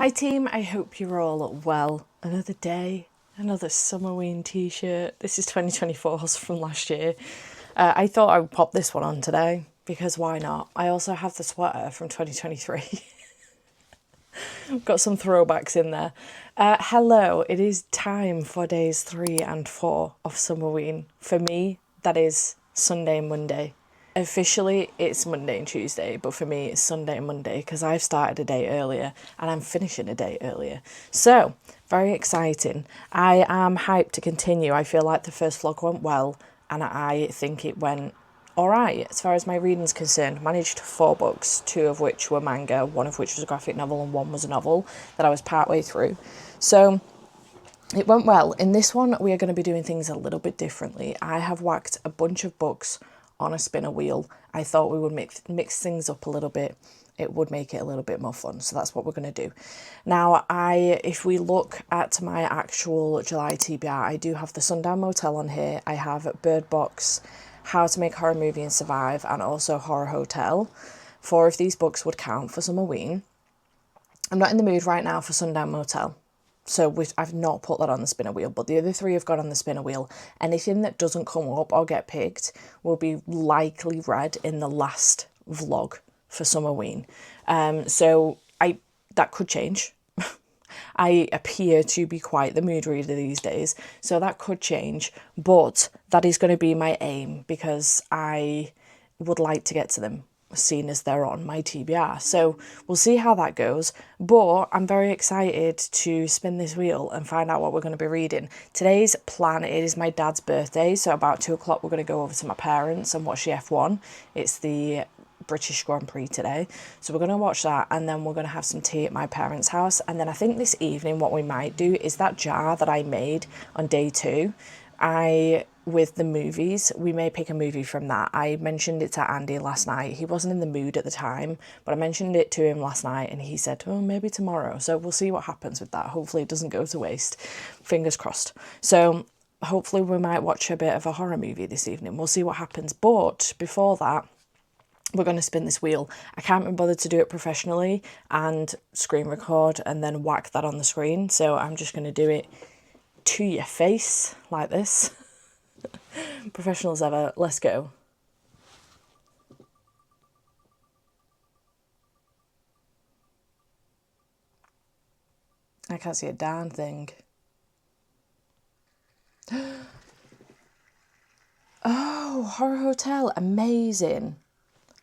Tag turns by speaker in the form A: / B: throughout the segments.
A: Hi team, I hope you're all well. Another day, another Summerween t-shirt. This is 2024's from last year. I thought I would pop this one on today because why not? I also have the sweater from 2023. Got some throwbacks in there. Hello, it is time for days 3 and 4 of Summerween. For me, that is Sunday and Monday. Officially, it's Monday and Tuesday, but for me, it's Sunday and Monday because I've started a day earlier and I'm finishing a day earlier. So, very exciting. I am hyped to continue. I feel like the first vlog went well and I think it went alright as far as my reading's concerned. Managed 4 books, 2 of which were manga, 1 of which was a graphic novel and 1 was a novel that I was partway through. So, it went well. In this one, we are going to be doing things a little bit differently. I have whacked a bunch of books on a spinner wheel. I thought we would mix things up a little bit. It would make it a little bit more fun. So that's what we're going to do. Now, if we look at my actual July TBR, I do have the Sundown Motel on here. I have Bird Box, How to Make a Horror Movie and Survive, and also Horror Hotel. 4 of these books would count for Summerween. I'm not in the mood right now for Sundown Motel. So I've not put that on the spinner wheel, but the other 3 have got on the spinner wheel. Anything that doesn't come up or get picked will be likely read in the last vlog for Summerween. So that could change. I appear to be quite the mood reader these days, so that could change, but that is going to be my aim because I would like to get to them, seen as they're on my TBR. So we'll see how that goes, but I'm very excited to spin this wheel and find out what we're going to be reading. Today's plan, it is my dad's birthday, so about 2 o'clock we're going to go over to my parents and watch the F1. It's the British Grand Prix today, so we're going to watch that and then we're going to have some tea at my parents' house. And then I think this evening what we might do is that jar that I made on day 2, with the movies, we may pick a movie from that. I mentioned it to Andy last night. He wasn't in the mood at the time, but I mentioned it to him last night and he said, oh, maybe tomorrow. So we'll see what happens with that. Hopefully it doesn't go to waste. Fingers crossed. So hopefully we might watch a bit of a horror movie this evening. We'll see what happens. But before that, we're going to spin this wheel. I can't be bothered to do it professionally and screen record and then whack that on the screen. So I'm just going to do it to your face like this. Professional as ever. Let's go. I can't see a darn thing. Oh, Horror Hotel. Amazing.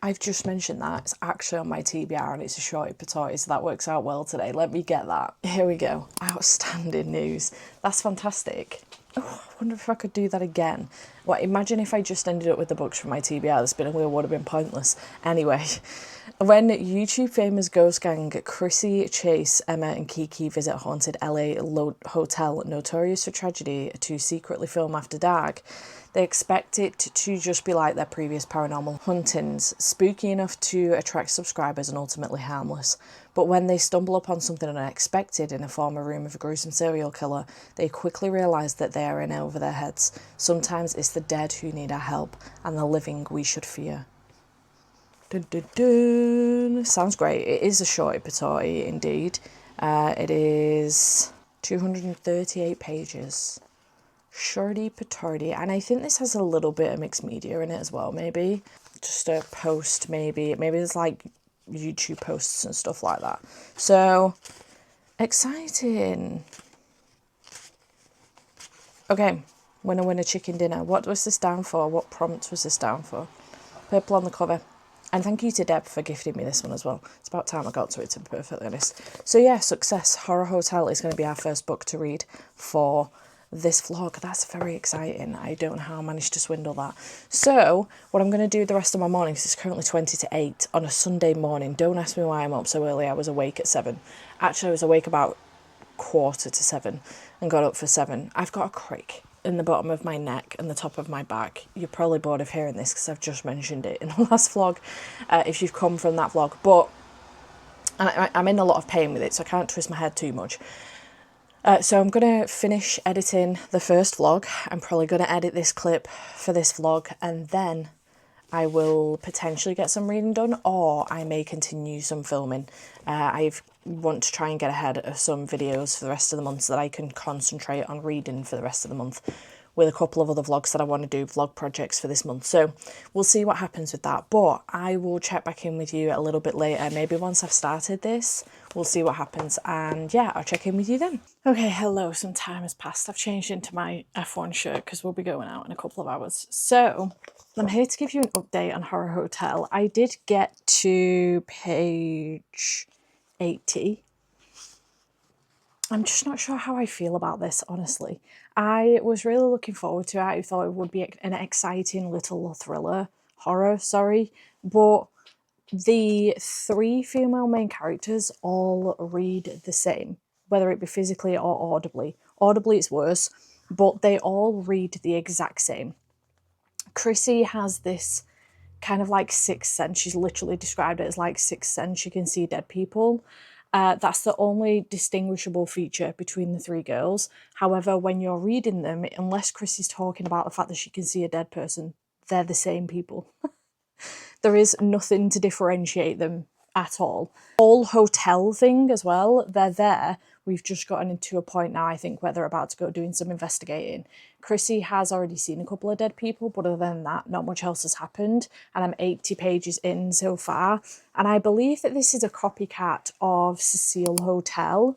A: I've just mentioned that. It's actually on my TBR and it's a shorty patootie, so that works out well today. Let me get that. Here we go. Outstanding news. That's fantastic. Oh, I wonder if I could do that again. Well, imagine if I just ended up with the books from my TBR. The spinning wheel would have been pointless. Anyway, when YouTube famous ghost gang Chrissy, Chase, Emma and Kiki visit haunted LA hotel notorious for tragedy to secretly film after dark, they expect it to just be like their previous paranormal hauntings, spooky enough to attract subscribers and ultimately harmless. But when they stumble upon something unexpected in a former room of a gruesome serial killer, they quickly realise that they are in over their heads. Sometimes it's the dead who need our help, and the living we should fear. Dun, dun, dun. Sounds great. It is a shorty patootie indeed. It is 238 pages. Shorty patootie, and I think this has a little bit of mixed media in it as well, maybe just a post, maybe there's like YouTube posts and stuff like that. So exciting. Okay, winner chicken dinner. What was this down for? What prompt was this down for? Purple on the cover. And thank you to Deb for gifting me this one as well. It's about time I got to it, to be perfectly honest. So yeah, success. Horror Hotel is going to be our first book to read for this vlog. That's very exciting. I don't know how I managed to swindle that. So what I'm going to do the rest of my morning, because it's currently 20 to 8 on a Sunday morning. Don't ask me why I'm up so early. I was awake at 7. Actually, I was awake about 6:45 and got up for 7. I've got a crick in the bottom of my neck and the top of my back. You're probably bored of hearing this because I've just mentioned it in the last vlog, if you've come from that vlog. But I'm in a lot of pain with it, so I can't twist my head too much. So I'm going to finish editing the first vlog. I'm probably going to edit this clip for this vlog, and then I will potentially get some reading done, or I may continue some filming. I want to try and get ahead of some videos for the rest of the month so that I can concentrate on reading for the rest of the month, with a couple of other vlogs that I want to do, vlog projects for this month. So we'll see what happens with that. But I will check back in with you a little bit later, maybe once I've started this. We'll see what happens. And yeah, I'll check in with you then. Okay, hello, some time has passed. I've changed into my F1 shirt because we'll be going out in a couple of hours. So I'm here to give you an update on Horror Hotel. I did get to page 80. I'm just not sure how I feel about this, honestly. I was really looking forward to it. I thought it would be an exciting little horror, but the 3 female main characters all read the same, whether it be physically or audibly. Audibly it's worse, but they all read the exact same. Chrissy has this kind of like sixth sense. She's literally described it as like sixth sense. She can see dead people. That's the only distinguishable feature between the 3 girls. However, when you're reading them, unless Chrissy's talking about the fact that she can see a dead person, they're the same people. There is nothing to differentiate them at all. Whole hotel thing as well, they're there. We've just gotten into a point now, I think, where they're about to go doing some investigating. Chrissy has already seen a couple of dead people, but other than that, not much else has happened. And I'm 80 pages in so far. And I believe that this is a copycat of Cecile Hotel,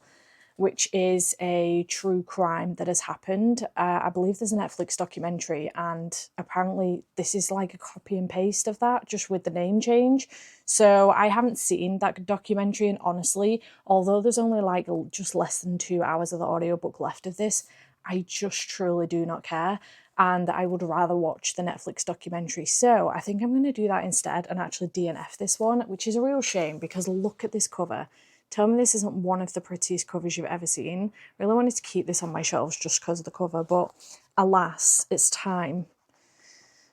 A: which is a true crime that has happened. I believe there's a Netflix documentary, and apparently this is like a copy and paste of that, just with the name change. So I haven't seen that documentary, and honestly, although there's only like just less than 2 hours of the audiobook left of this, I just truly do not care. And I would rather watch the Netflix documentary. So I think I'm going to do that instead and actually DNF this one, which is a real shame because look at this cover. Tell me this isn't one of the prettiest covers you've ever seen. Really wanted to keep this on my shelves just because of the cover, but alas, it's time.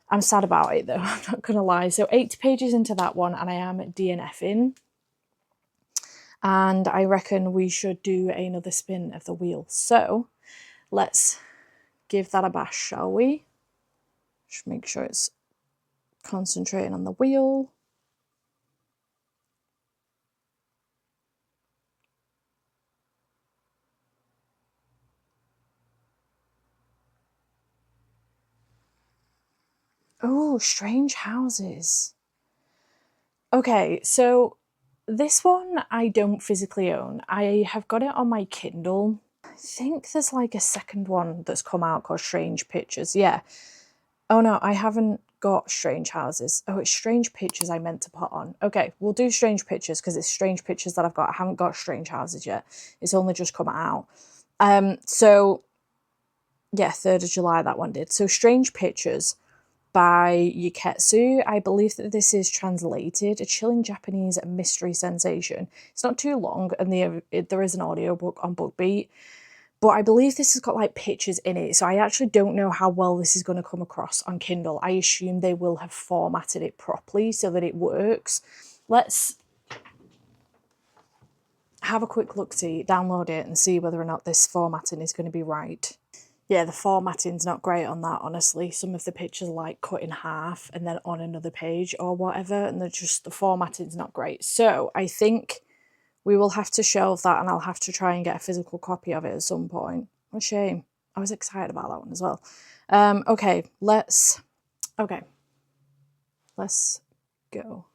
A: I'm sad about it though, I'm not going to lie. So 80 pages into that one and I am DNFing. And I reckon we should do another spin of the wheel. So let's give that a bash, shall we? Just make sure it's concentrating on the wheel. Oh, Strange Houses. Okay, so this one I don't physically own. I have got it on my Kindle. I think there's like a second one that's come out called Strange Pictures. Yeah. Oh no, I haven't got Strange Houses. Oh, it's Strange Pictures I meant to put on. Okay, we'll do Strange Pictures because it's Strange Pictures that I've got. I haven't got Strange Houses yet. It's only just come out. So yeah, 3rd of July that one did. So Strange Pictures by Yuketsu. I believe that this is translated, a chilling Japanese mystery sensation. It's not too long, and there is an audiobook on BookBeat, but I believe this has got like pictures in it, so I actually don't know how well this is going to come across on Kindle. I assume they will have formatted it properly so that it works. Let's have a quick look-see, download it and see whether or not this formatting is going to be right. Yeah, the formatting's not great on that, honestly. Some of the pictures are like cut in half and then on another page or whatever, and the formatting's not great. So I think we will have to shelve that and I'll have to try and get a physical copy of it at some point. What a shame. I was excited about that one as well. Okay, let's go.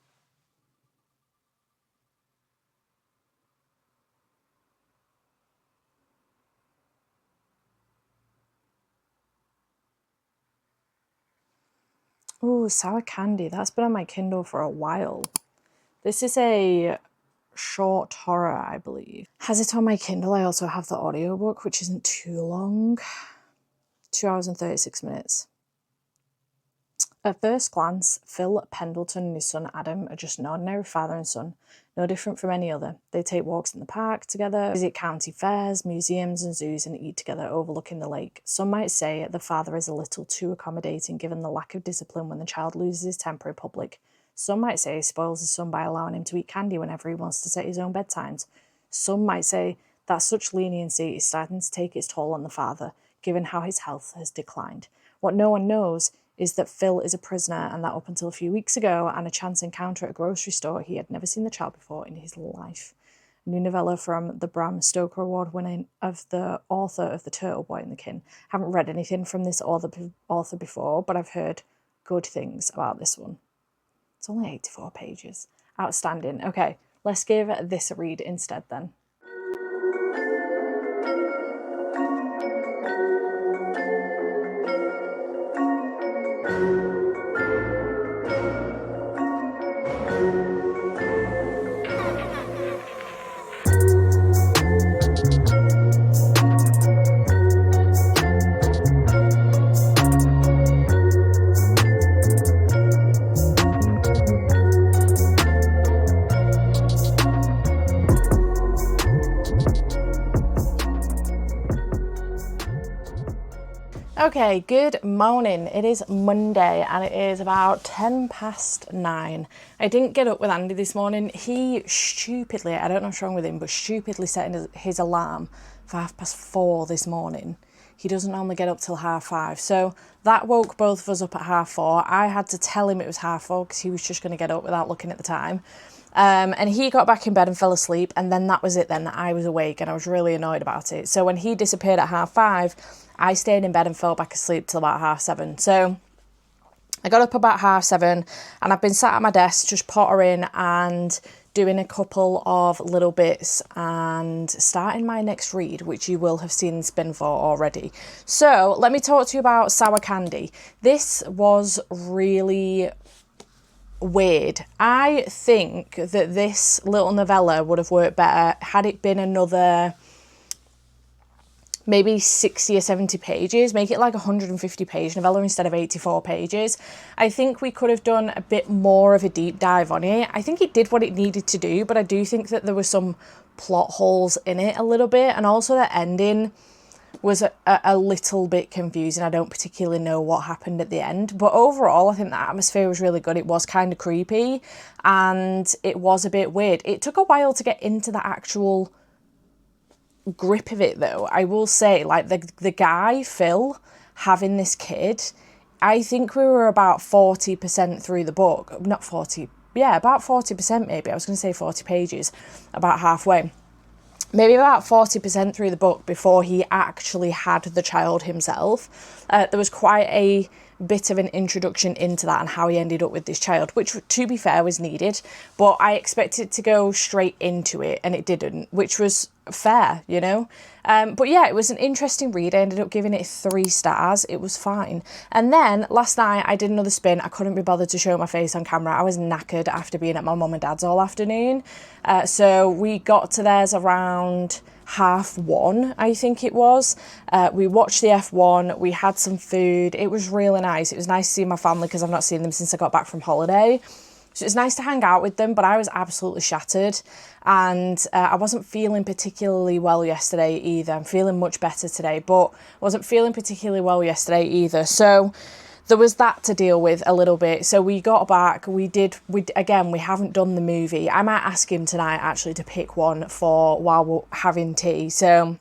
A: Ooh, Sour Candy. That's been on my Kindle for a while. This is a short horror, I believe. Has it on my Kindle? I also have the audiobook, which isn't too long. 2 hours and 36 minutes. At first glance, Phil Pendleton and his son Adam are just an ordinary father and son, no different from any other. They take walks in the park together, visit county fairs, museums and zoos, and eat together overlooking the lake. Some might say the father is a little too accommodating given the lack of discipline when the child loses his temper in public. Some might say he spoils his son by allowing him to eat candy whenever he wants to set his own bedtimes. Some might say that such leniency is starting to take its toll on the father, given how his health has declined. What no one knows is that Phil is a prisoner and that up until a few weeks ago and a chance encounter at a grocery store, he had never seen the child before in his life. A new novella from the Bram Stoker Award winning of the author of The Turtle Boy and the Kin. Haven't read anything from this author before, but I've heard good things about this one. It's only 84 pages. Outstanding. Okay, let's give this a read instead then. Okay, good morning. It is Monday and it is about 9:10. I didn't get up with Andy this morning. He stupidly, I don't know what's wrong with him, but stupidly set his alarm for 4:30 this morning. He doesn't normally get up till 5:30. So that woke both of us up at 4:30. I had to tell him it was 4:30 because he was just going to get up without looking at the time. And he got back in bed and fell asleep, and then that was it then. I was awake and I was really annoyed about it. So when he disappeared at 5:30, I stayed in bed and fell back asleep till about 7:30. So I got up about 7:30 and I've been sat at my desk just pottering and doing a couple of little bits and starting my next read, which you will have seen spin for already. So let me talk to you about Sour Candy. This was really weird. I think that this little novella would have worked better had it been another maybe 60 or 70 pages. Make it like 150 page novella instead of 84 pages. I think we could have done a bit more of a deep dive on it. I think it did what it needed to do, but I do think that there were some plot holes in it a little bit, and also the ending was a little bit confusing. I don't particularly know what happened at the end, but overall I think the atmosphere was really good. It was kind of creepy and it was a bit weird. It took a while to get into the actual grip of it though. I will say, like, the guy Phil having this kid, I think we were about 40% through the book. Not 40, yeah, about 40% maybe. I was going to say 40 pages, about halfway. Maybe about 40% through the book before he actually had the child himself. There was quite a bit of an introduction into that and how he ended up with this child, which, to be fair, was needed. But I expected to go straight into it and it didn't, which was fair, you know. But yeah, it was an interesting read. I ended up giving it 3 stars. It was fine. And then last night I did another spin. I couldn't be bothered to show my face on camera. I was knackered after being at my mum and dad's all afternoon. So we got to theirs around 1:30, I think it was. We watched the F1. We had some food. It was really nice. It was nice to see my family because I've not seen them since I got back from holiday. So it's nice to hang out with them, but I was absolutely shattered and I wasn't feeling particularly well yesterday either. I'm feeling much better today, but I wasn't feeling particularly well yesterday either. So there was that to deal with a little bit. So we got back, we haven't done the movie. I might ask him tonight actually to pick one for while we're having tea. So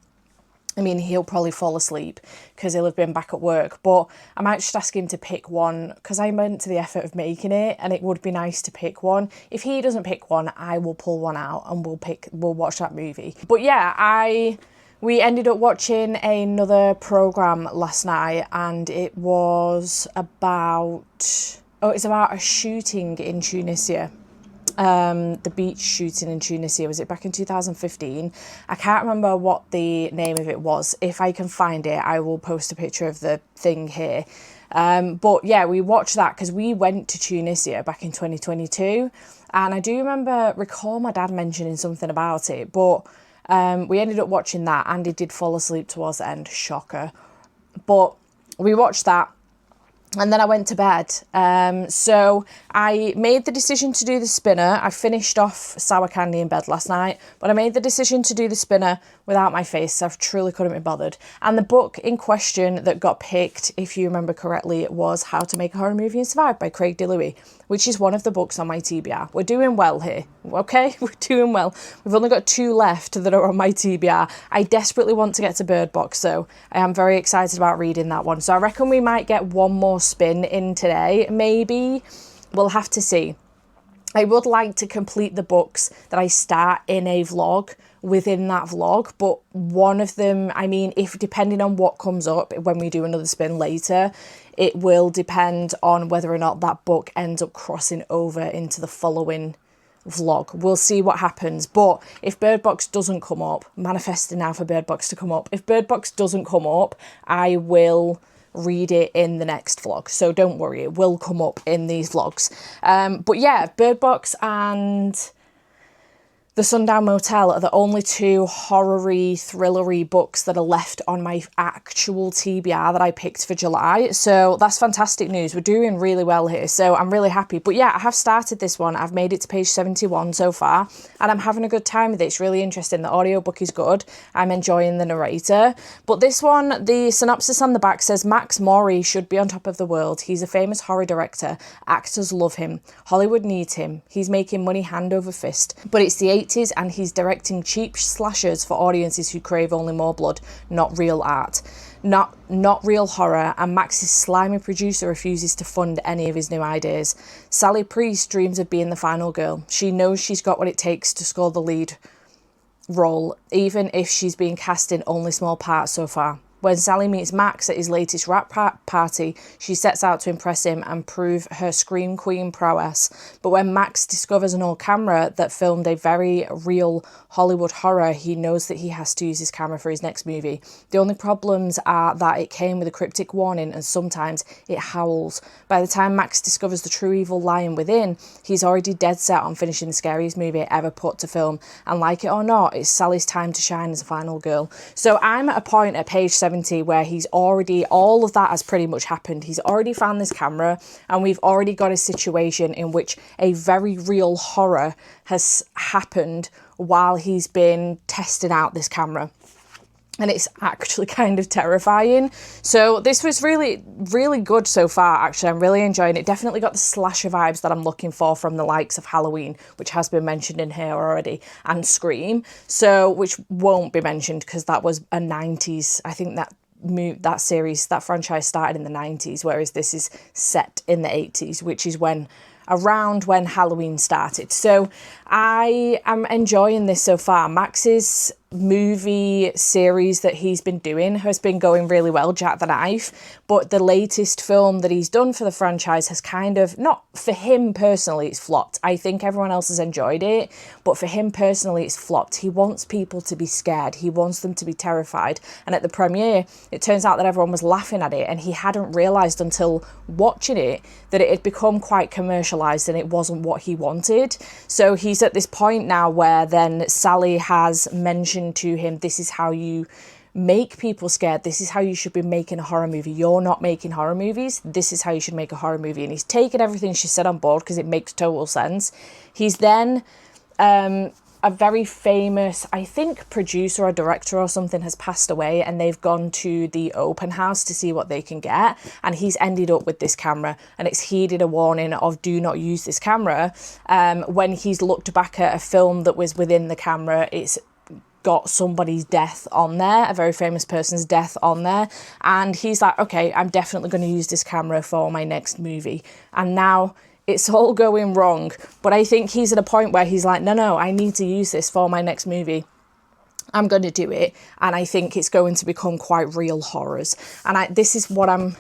A: I mean, he'll probably fall asleep because he'll have been back at work, but I might just ask him to pick one because I went to the effort of making it and it would be nice to pick one. If he doesn't pick one, I will pull one out and we'll watch that movie. But yeah, we ended up watching another programme last night and it was about a shooting in Tunisia. The beach shooting in Tunisia. Was it back in 2015? I can't remember what the name of it was. If I can find it, I will post a picture of the thing here. But yeah, we watched that because we went to Tunisia back in 2022. And I do recall my dad mentioning something about it, but we ended up watching that. Andy did fall asleep towards the end, shocker. But we watched that. And then I went to bed. So I made the decision to do the spinner. I finished off Sour Candy in bed last night, but I made the decision to do the spinner without my face. I truly couldn't be bothered. And the book in question that got picked, if you remember correctly, it was How to Make a Horror Movie and Survive by Craig DeLuey, which is one of the books on my TBR. We're doing well here, okay? We're doing well. We've only got 2 left that are on my TBR. I desperately want to get to Bird Box, so I am very excited about reading that one. So I reckon we might get one more more spin in today, maybe. We'll have to see. I would like to complete the books that I start in a vlog within that vlog, but one of them, I mean, if depending on what comes up when we do another spin later, it will depend on whether or not that book ends up crossing over into the following vlog. We'll see what happens. But if Bird Box doesn't come up, manifesting now for Bird Box to come up, if Bird Box doesn't come up, I will read it in the next vlog, so don't worry, it will come up in these vlogs. But yeah, Bird Box and The Sundown Motel are the only two horror-y, thriller-y books that are left on my actual TBR that I picked for July. So that's fantastic news. We're doing really well here. So I'm really happy. But yeah, I have started this one. I've made it to page 71 so far. And I'm having a good time with it. It's really interesting. The audiobook is good. I'm enjoying the narrator. But this one, the synopsis on the back says, Max Maury should be on top of the world. He's a famous horror director. Actors love him. Hollywood needs him. He's making money hand over fist. But it's the 80s and he's directing cheap slashers for audiences who crave only more blood, not real art, not real horror, and Max's slimy producer refuses to fund any of his new ideas. Sally Priest dreams of being the final girl. She knows she's got what it takes to score the lead role, even if she's been cast in only small parts so far. When Sally meets Max at his latest rap party, she sets out to impress him and prove her scream queen prowess. But when Max discovers an old camera that filmed a very real Hollywood horror, he knows that he has to use his camera for his next movie. The only problems are that it came with a cryptic warning and sometimes it howls. By the time Max discovers the true evil lying within, he's already dead set on finishing the scariest movie ever put to film. And like it or not, it's Sally's time to shine as a final girl. So I'm at a point at page 70 where he's already, all of that has pretty much happened. He's already found this camera and we've already got a situation in which a very real horror has happened while he's been testing out this camera. And it's actually kind of terrifying. So this was really, really good so far, actually. I'm really enjoying it. Definitely got the slasher vibes that I'm looking for from the likes of Halloween, which has been mentioned in here already, and Scream. So, which won't be mentioned because that was a 90s, I think that series, that franchise started in the 90s, whereas this is set in the 80s, which is around when Halloween started. So I am enjoying this so far. Max's movie series that he's been doing has been going really well, Jack the Knife, but the latest film that he's done for the franchise has kind of, not for him personally, it's flopped. I think everyone else has enjoyed it, but for him personally, it's flopped. He wants people to be scared. He wants them to be terrified. And at the premiere, it turns out that everyone was laughing at it, and he hadn't realised until watching it that it had become quite commercialised and it wasn't what he wanted. So he's at this point now where then Sally has mentioned to him, this is how you make people scared. This is how you should be making a horror movie. You're not making horror movies. This is how you should make a horror movie. And he's taken everything she said on board because it makes total sense. He's then a very famous, I think, producer or director or something has passed away, and they've gone to the open house to see what they can get, and he's ended up with this camera, and it's heeded a warning of do not use this camera. When he's looked back at a film that was within the camera, it's got somebody's death on there, a very famous person's death on there, and he's like, okay, I'm definitely going to use this camera for my next movie. And now it's all going wrong, but I think he's at a point where he's like, no, I need to use this for my next movie. I'm going to do it, and I think it's going to become quite real horrors, and this is what I'm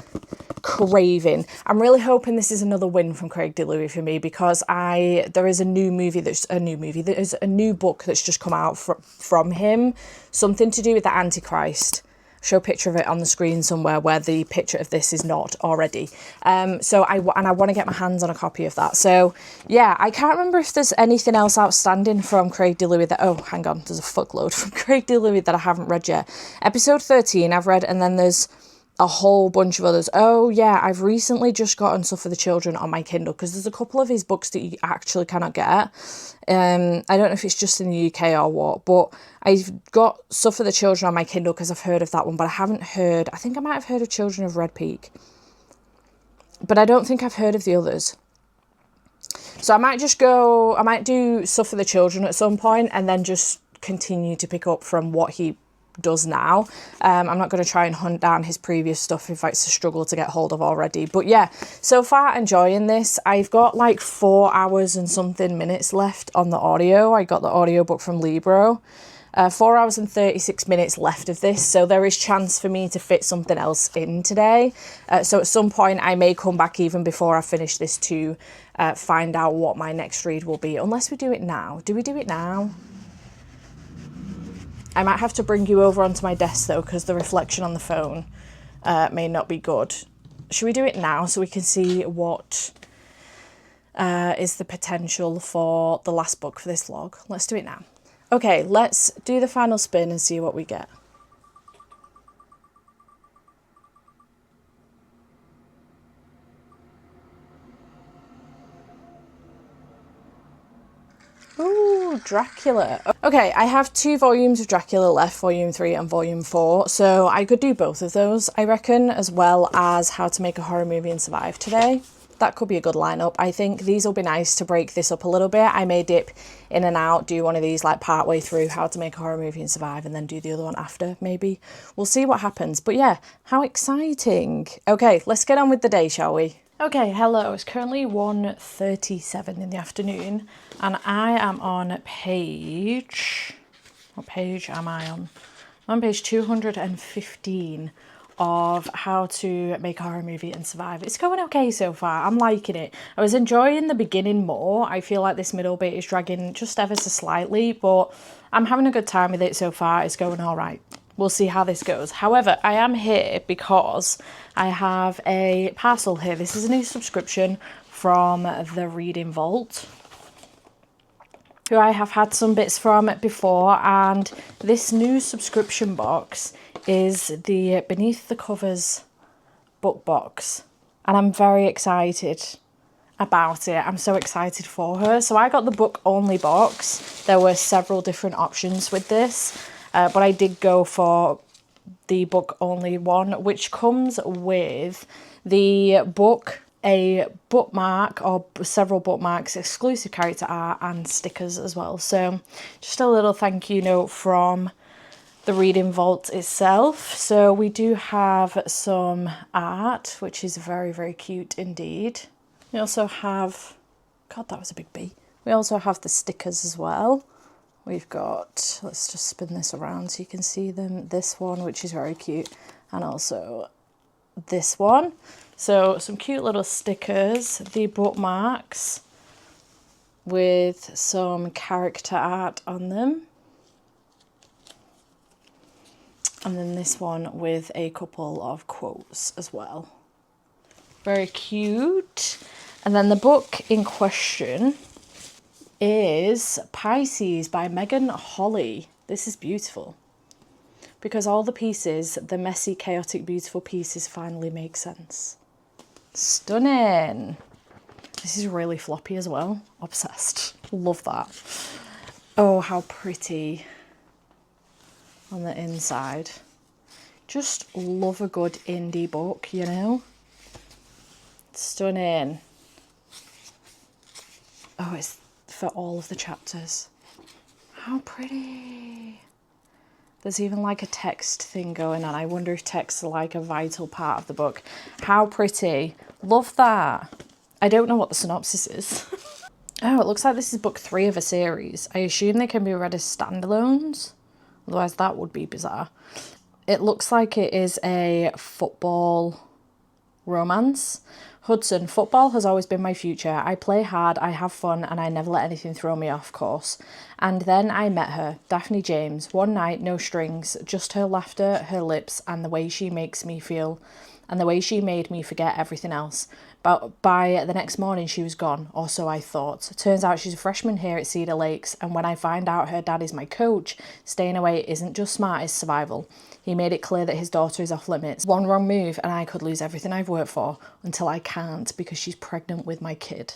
A: craving. I'm really hoping this is another win from Craig DeLuey for me, because there is a new book that's just come out from him, something to do with the Antichrist. Show a picture of it on the screen somewhere where the picture of this is not already. So I want to get my hands on a copy of that. So yeah, I can't remember if there's anything else outstanding from Craig DeLuey that, oh, hang on, there's a fuckload from Craig DeLuey that I haven't read yet. Episode 13 I've read, and then there's a whole bunch of others. Oh yeah, I've recently just gotten Suffer the Children on my Kindle, because there's a couple of his books that you actually cannot get. I don't know if it's just in the UK or what, but I've got Suffer the Children on my Kindle because I've heard of that one, but I think I might have heard of Children of Red Peak, but I don't think I've heard of the others. So I might do Suffer the Children at some point and then just continue to pick up from what he does now. I'm not going to try and hunt down his previous stuff if it's a struggle to get hold of already. But yeah, so far enjoying this. I've got like 4 hours and something minutes left on the audio. I got the audiobook from Libro. 4 hours and 36 minutes left of this, so there is chance for me to fit something else in today. So at some point I may come back even before I finish this to find out what my next read will be, unless we do it now. Do we do it now? I might have to bring you over onto my desk though, because the reflection on the phone may not be good. Should we do it now so we can see what is the potential for the last book for this vlog? Let's do it now. Okay, let's do the final spin and see what we get. Ooh, Dracula. Okay, I have 2 volumes of Dracula left, volume 3 and volume 4, so I could do both of those, I reckon, as well as How to Make a Horror Movie and Survive today. That could be a good lineup. I think these will be nice to break this up a little bit. I may dip in and out, do one of these like part way through How to Make a Horror Movie and Survive, and then do the other one after, maybe. We'll see what happens. But yeah, how exciting. Okay, let's get on with the day, shall we? Okay, hello. It's currently 1:37 in the afternoon, and I am on page... What page am I on? I'm on page 215 of How to Make a Horror Movie and Survive. It's going okay so far. I'm liking it. I was enjoying the beginning more. I feel like this middle bit is dragging just ever so slightly, but I'm having a good time with it so far. It's going all right. We'll see how this goes. However, I am here because I have a parcel here. This is a new subscription from the Reading Vault, who I have had some bits from before, and this new subscription box is the Beneath the Covers book box, and I'm very excited about it. I'm so excited for her. So I got the book only box. There were several different options with this, but I did go for the book only one, which comes with the book, a bookmark or several bookmarks, exclusive character art and stickers as well. So just a little thank you note from the Reading Vault itself. So we do have some art, which is very, very cute indeed. We also have, God, that was a big bee. We also have the stickers as well. We've got, let's just spin this around so you can see them. This one, which is very cute, and also this one. So some cute little stickers, the bookmarks with some character art on them. And then this one with a couple of quotes as well. Very cute. And then the book in question is Pisces by Megan Holly. This is beautiful because all the pieces, the messy, chaotic, beautiful pieces finally make sense. Stunning. This is really floppy as well. Obsessed. Love that. Oh, how pretty on the inside. Just love a good indie book, you know? Stunning. Oh, it's for all of the chapters. How pretty. There's even like a text thing going on. I wonder if texts are like a vital part of the book. How pretty. Love that. I don't know what the synopsis is. Oh, it looks like this is book 3 of a series. I assume they can be read as standalones. Otherwise that would be bizarre. It looks like it is a football romance. Hudson, football has always been my future. I play hard, I have fun, and I never let anything throw me off course. And then I met her, Daphne James, one night, no strings, just her laughter, her lips, and the way she makes me feel, and the way she made me forget everything else. But by the next morning, she was gone, or so I thought. Turns out she's a freshman here at Cedar Lakes, and when I find out her dad is my coach, staying away isn't just smart, it's survival. He made it clear that his daughter is off limits. One wrong move and I could lose everything I've worked for until I can't because she's pregnant with my kid.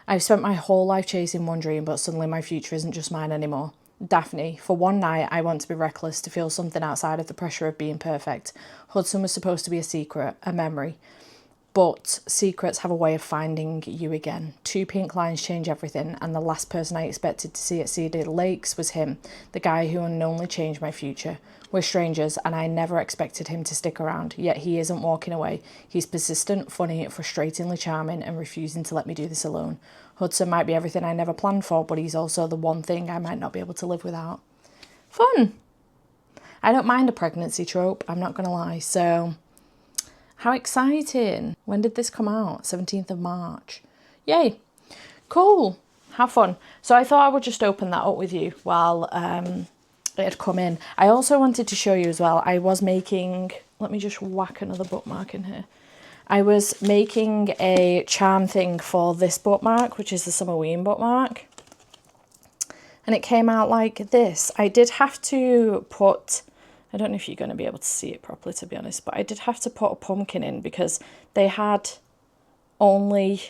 A: I've spent my whole life chasing one dream, but suddenly my future isn't just mine anymore. Daphne, for one night I want to be reckless, to feel something outside of the pressure of being perfect. Hudson was supposed to be a secret, a memory. But secrets have a way of finding you again. 2 pink lines change everything, and the last person I expected to see at Cedar Lakes was him, the guy who unknowingly changed my future. We're strangers, and I never expected him to stick around, yet he isn't walking away. He's persistent, funny, frustratingly charming, and refusing to let me do this alone. Hudson might be everything I never planned for, but he's also the one thing I might not be able to live without. Fun! I don't mind a pregnancy trope, I'm not going to lie, so... How exciting. When did this come out? 17th of March. Yay. Cool. Have fun. So I thought I would just open that up with you while it had come in. I also wanted to show you as well. I was making... Let me just whack another bookmark in here. I was making a charm thing for this bookmark, which is the Summerween bookmark. And it came out like this. I did have to put... I don't know if you're going to be able to see it properly, to be honest, but I did have to put a pumpkin in because they had only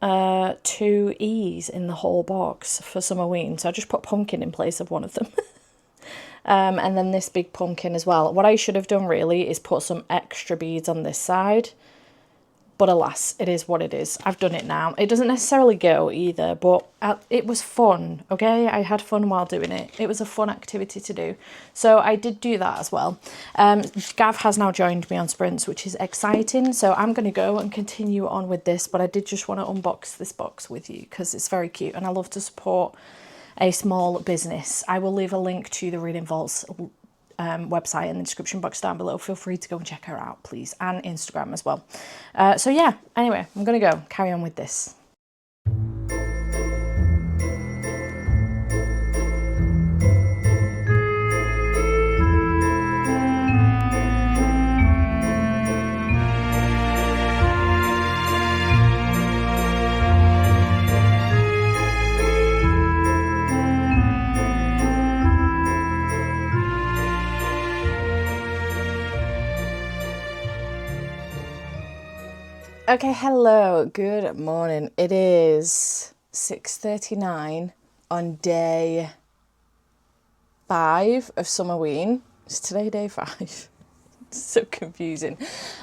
A: 2 E's in the whole box for Summerween. So I just put pumpkin in place of one of them. And then this big pumpkin as well. What I should have done really is put some extra beads on this side. But alas, it is what it is. I've done it now. It doesn't necessarily go either, but it was fun, okay? I had fun while doing it. It was a fun activity to do. So I did do that as well. Gav has now joined me on sprints, which is exciting. So I'm going to go and continue on with this, but I did just want to unbox this box with you because it's very cute and I love to support a small business. I will leave a link to the Reading Vaults website in the description box down below. Feel free to go and check her out, please, and Instagram as well. So yeah, anyway, I'm gonna go carry on with this. Okay, hello, good morning. It is 6:39 on day 5 of Summerween. Is today day 5? It's so confusing.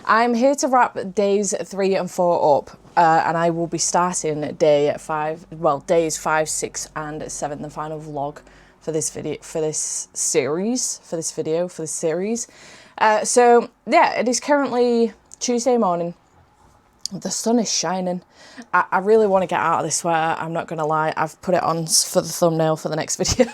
A: I'm here to wrap days 3 and 4 up, and I will be starting day 5, well, days 5, 6, and 7, the final vlog for this video, for this series. So yeah, it is currently Tuesday morning. The sun is shining. I really want to get out of this sweater, I'm not going to lie. I've put it on for the thumbnail for the next video.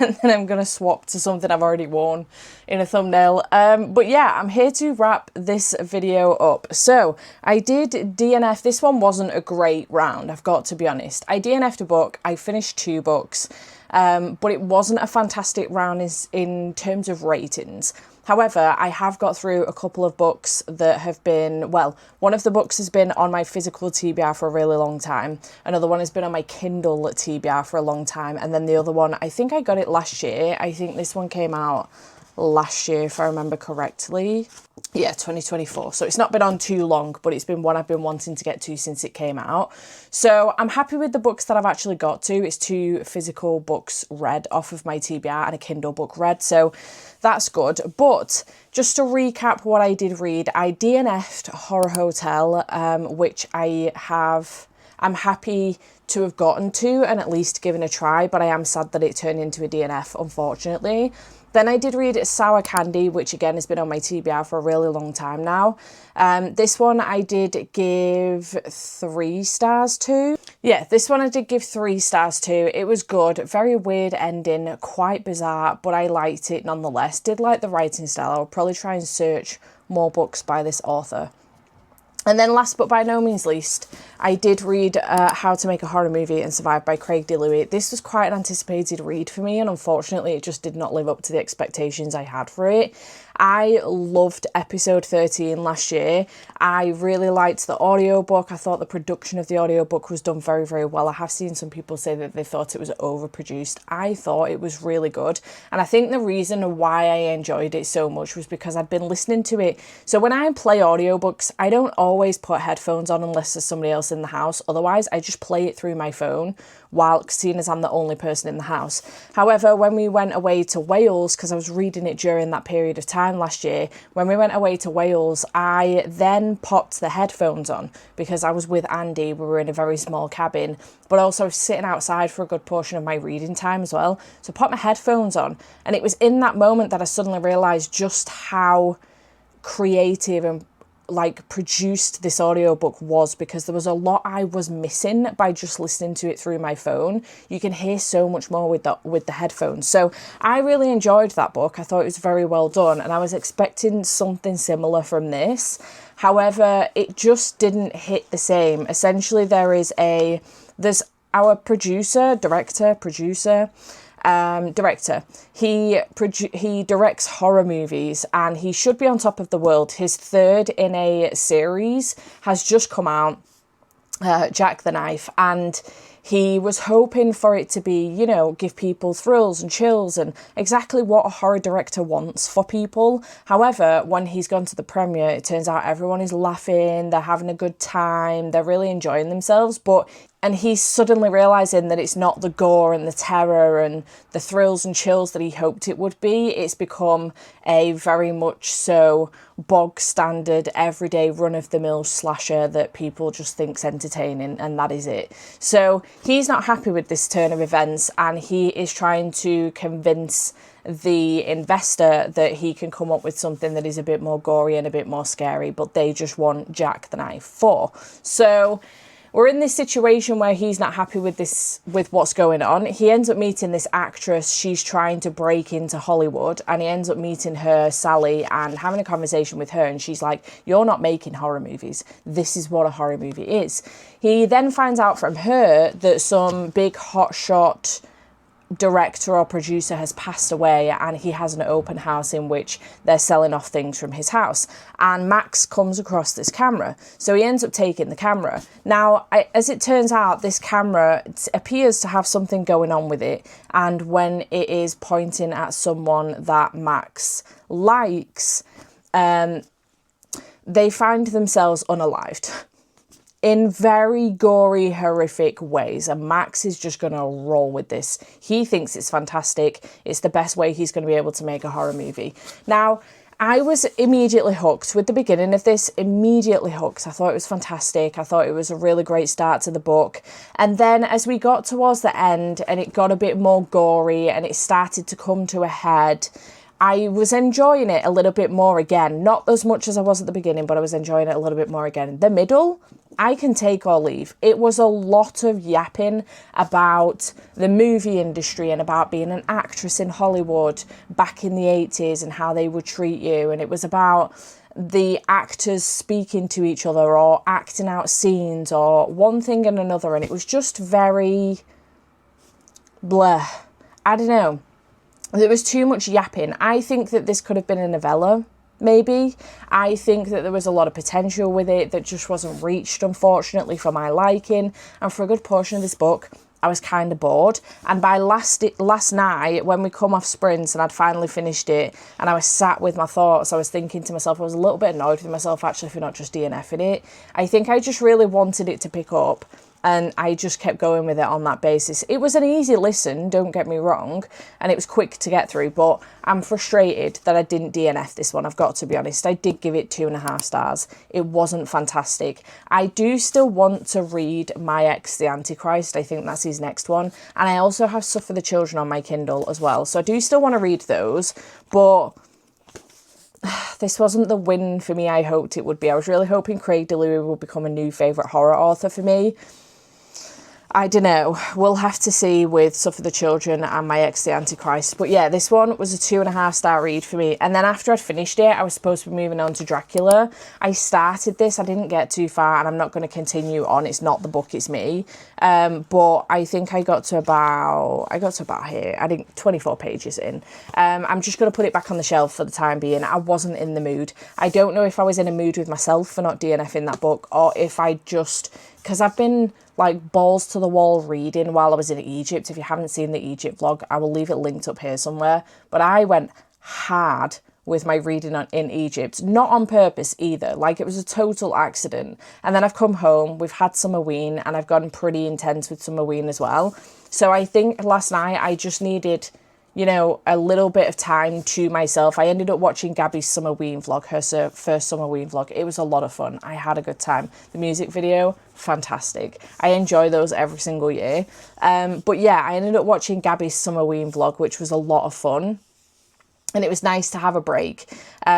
A: And then I'm going to swap to something I've already worn in a thumbnail. But yeah, I'm here to wrap this video up. So I did DNF. This one wasn't a great round, I've got to be honest. I DNF'd a book. I finished 2 books. But it wasn't a fantastic round in terms of ratings. However, I have got through a couple of books that have been, well, one of the books has been on my physical TBR for a really long time. Another one has been on my Kindle TBR for a long time. And then the other one, I think I got it last year. I think this one came out last year, if I remember correctly. Yeah, 2024. So it's not been on too long, but it's been one I've been wanting to get to since it came out. So I'm happy with the books that I've actually got to. It's 2 physical books read off of my TBR and a Kindle book read. So that's good. But just to recap what I did read, I DNF'd Horror Hotel, which I'm happy to have gotten to and at least given a try, but I am sad that it turned into a DNF, unfortunately. Then I did read Sour Candy, which again has been on my TBR for a really long time now. This one I did give 3 stars to. Yeah, this one I did give 3 stars to. It was good, very weird ending, quite bizarre, but I liked it nonetheless. Did like the writing style. I would probably try and search more books by this author. And then last but by no means least, I did read How to Make a Horror Movie and Survive by Craig DeLuey. This was quite an anticipated read for me, and unfortunately it just did not live up to the expectations I had for it. I loved episode 13 last year. I really liked the audiobook. I thought the production of the audiobook was done very, very well. I have seen some people say that they thought it was overproduced. I thought it was really good. And I think the reason why I enjoyed it so much was because I'd been listening to it. So when I play audiobooks, I don't always put headphones on unless there's somebody else else in the house. Otherwise, I just play it through my phone, while seeing as I'm the only person in the house. However, when we went away to Wales, because I was reading it during that period of time last year, when we went away to Wales, I then popped the headphones on because I was with Andy. We were in a very small cabin, but also sitting outside for a good portion of my reading time as well. So I popped my headphones on, and it was in that moment that I suddenly realised just how creative and like produced this audiobook was, because there was a lot I was missing by just listening to it through my phone. You can hear so much more with the headphones. So I really enjoyed that book. I thought it was very well done, and I was expecting something similar from this. However, it just didn't hit the same. Essentially, there's our director. He directs horror movies, and he should be on top of the world. His third in a series has just come out, Jack the Knife, and he was hoping for it to be, you know, give people thrills and chills and exactly what a horror director wants for people. However, when he's gone to the premiere, it turns out everyone is laughing, they're having a good time, they're really enjoying themselves, and he's suddenly realising that it's not the gore and the terror and the thrills and chills that he hoped it would be. It's become a very much so bog standard, everyday run-of-the-mill slasher that people just think's entertaining, and that is it. So he's not happy with this turn of events, and he is trying to convince the investor that he can come up with something that is a bit more gory and a bit more scary, but they just want Jack the Knife 4. So we're in this situation where he's not happy with what's going on. He ends up meeting this actress. She's trying to break into Hollywood, and he ends up meeting her, Sally, and having a conversation with her. And she's like, "You're not making horror movies. This is what a horror movie is." He then finds out from her that some big hotshot director or producer has passed away, and he has an open house in which they're selling off things from his house, and Max comes across this camera, so he ends up taking the camera. Now, as it turns out, this camera appears to have something going on with it, and when it is pointing at someone that Max likes, they find themselves unalived in very gory, horrific ways. And Max is just going to roll with this. He thinks it's fantastic. It's the best way he's going to be able to make a horror movie. Now, I was immediately hooked with the beginning of this, immediately hooked. I thought it was fantastic. I thought it was a really great start to the book. And then as we got towards the end and it got a bit more gory and it started to come to a head, I was enjoying it a little bit more again. Not as much as I was at the beginning, but I was enjoying it a little bit more again. The middle, I can take or leave. It was a lot of yapping about the movie industry and about being an actress in Hollywood back in the 80s and how they would treat you. And it was about the actors speaking to each other or acting out scenes or one thing and another. And it was just very blah. I don't know. There was too much yapping. I think that this could have been a novella, maybe. I think that there was a lot of potential with it that just wasn't reached, unfortunately, for my liking. And for a good portion of this book, I was kind of bored. And by last night, when we come off sprints and I'd finally finished it and I was sat with my thoughts, I was thinking to myself, I was a little bit annoyed with myself, actually, for not just DNFing it. I think I just really wanted it to pick up, and I just kept going with it on that basis. It was an easy listen, don't get me wrong, and it was quick to get through, but I'm frustrated that I didn't DNF this one, I've got to be honest. I did give it 2.5 stars. It wasn't fantastic. I do still want to read My Ex the Antichrist. I think that's his next one. And I also have Stuff for the Children on my Kindle as well. So I do still want to read those, but this wasn't the win for me I hoped it would be. I was really hoping Craig DeLuey would become a new favourite horror author for me. I don't know. We'll have to see with Stuff for the Children and My Ex the Antichrist. But yeah, this one was a 2.5 star read for me. And then after I'd finished it, I was supposed to be moving on to Dracula. I started this, I didn't get too far, and I'm not going to continue on. It's not the book, it's me. But I think I got to about here. I think 24 pages in. I'm just going to put it back on the shelf for the time being. I wasn't in the mood. I don't know if I was in a mood with myself for not DNFing that book, or if I just, because I've been like balls to the wall reading while I was in Egypt. If you haven't seen the Egypt vlog, I will leave it linked up here somewhere. But I went hard with my reading in Egypt. Not on purpose either. Like, it was a total accident. And then I've come home, we've had Summerween, and I've gone pretty intense with Summerween as well. So I think last night I just needed, you know, a little bit of time to myself. I ended up watching Gabby's Summerween vlog, her first Summerween vlog. It was a lot of fun. I had a good time. The music video, fantastic. I enjoy those every single year. But yeah, I ended up watching Gabby's Summerween vlog, which was a lot of fun. And it was nice to have a break.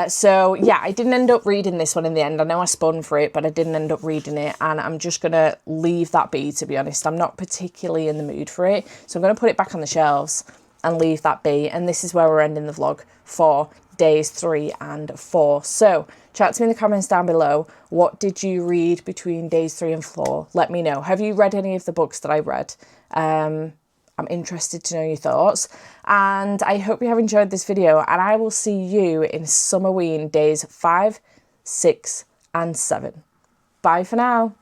A: So yeah, I didn't end up reading this one in the end. I know I spun for it, but I didn't end up reading it. And I'm just going to leave that be, to be honest. I'm not particularly in the mood for it. So I'm going to put it back on the shelves and leave that be. And this is where we're ending the vlog for days 3 and 4. So chat to me in the comments down below. What did you read between days 3 and 4? Let me know. Have you read any of the books that I read? I'm interested to know your thoughts, and I hope you have enjoyed this video, and I will see you in Summerween days 5, 6 and 7. Bye for now.